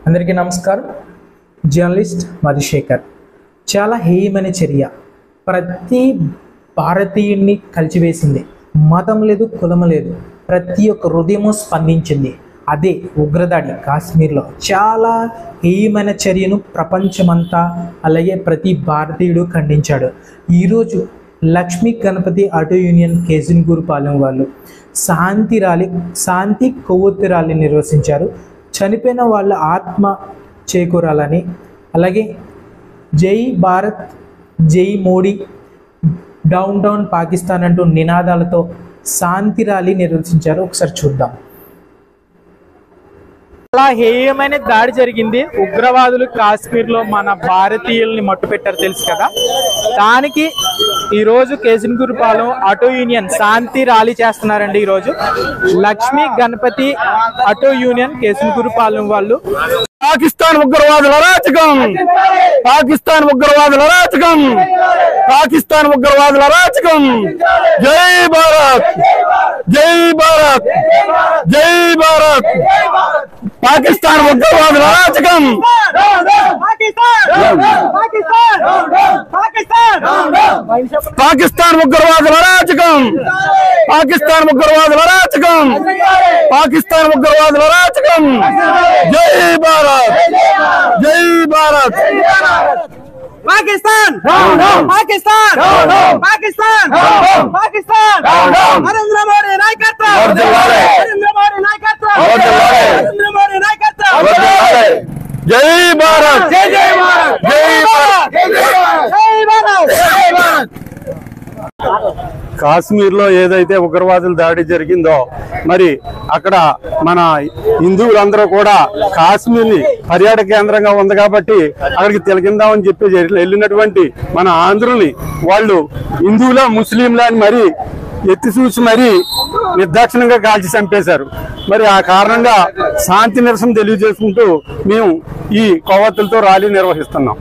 అందరికీ నమస్కారం. జర్నలిస్ట్ మధుశేఖర్. చాలా హేయమైన చర్య, ప్రతి భారతీయుడిని కలిచివేసింది. మతం లేదు, కులం లేదు, ప్రతి ఒక్క హృదయము స్పందించింది. అదే ఉగ్రదాడి కాశ్మీర్లో. చాలా హేయమైన చర్యను ప్రపంచమంతా అలాగే ప్రతి భారతీయుడు ఖండించాడు. ఈరోజు లక్ష్మీ గణపతి ఆటో యూనియన్ కేసిన్గూరుపాలెం వాళ్ళు శాంతి కొవ్వొత్తి ర్యాలీ నిర్వహించారు. చనిపోయిన వాళ్ళ ఆత్మ చేకూరాలని, అలాగే జై భారత్, జై మోడీ, డౌన్ డౌన్ పాకిస్తాన్ అంటూ నినాదాలతో శాంతి ర్యాలీ నిర్వహించారు. ఒకసారి చూద్దాం. చాలా హేయమైన దాడి జరిగింది. ఉగ్రవాదులు కాశ్మీర్లో మన భారతీయుల్ని మట్టుపెట్టారు, తెలుసు కదా. దానికి ఈరోజు కేసిన్గూరుపాలెం ఆటో యూనియన్ శాంతి ర్యాలీ చేస్తున్నారండి. ఈరోజు లక్ష్మీ గణపతి ఆటో యూనియన్ కేసిన్గూరుపాలెం వాళ్ళు పాకిస్తాన్ ఉగ్రవాదుల అరాచకం, పాకిస్తాన్ ఉగ్రవాదుల అరాచకం, పాకిస్తాన్ ఉగ్రవాదుల అరాచకం. జై భారత్, జై భారత్, జై భారత్. పాకిస్తాన్ ఉగ్రవాదుల అరాచకం, పాకిస్తాన్ ఉగ్రవాదుల అరాచకం, పాకిస్తాన్ ఉగ్రవాదుల అరాచకం, పాకిస్తాన్ ఉగ్రవాదుల అరాచకం. జై భారత్, జై భారత్. పాకిస్తాన్ పాకిస్తాన్ పాకిస్తాన్ పాకిస్తాన్. నరేంద్ర మోడీ నాయకత్వం, నరేంద్ర మోడీ నాయకత్వం, నరేంద్ర మోడీ నాయకత్వం. జై భారత్, జై జై భారత్, జై భారత్, జై భారత్, జై భారత్. కాశ్మీర్ లో ఏదైతే ఉగ్రవాదుల దాడి జరిగిందో, మరి అక్కడ మన హిందువులందరూ కూడా కాశ్మీర్ ని పర్యాటక కేంద్రంగా ఉంది కాబట్టి అక్కడికి తిలకిందామని చెప్పి వెళ్ళినటువంటి మన ఆంధ్రుల్ని వాళ్ళు హిందువులా ముస్లింలా అని మరి ఎత్తి చూసి మరి నిర్దాక్షిణంగా కాల్చి చంపేశారు. మరి ఆ కారణంగా శాంతి నిరసన తెలియజేసుకుంటూ మేము ఈ కొవ్వొత్తులతో ర్యాలీ నిర్వహిస్తున్నాం.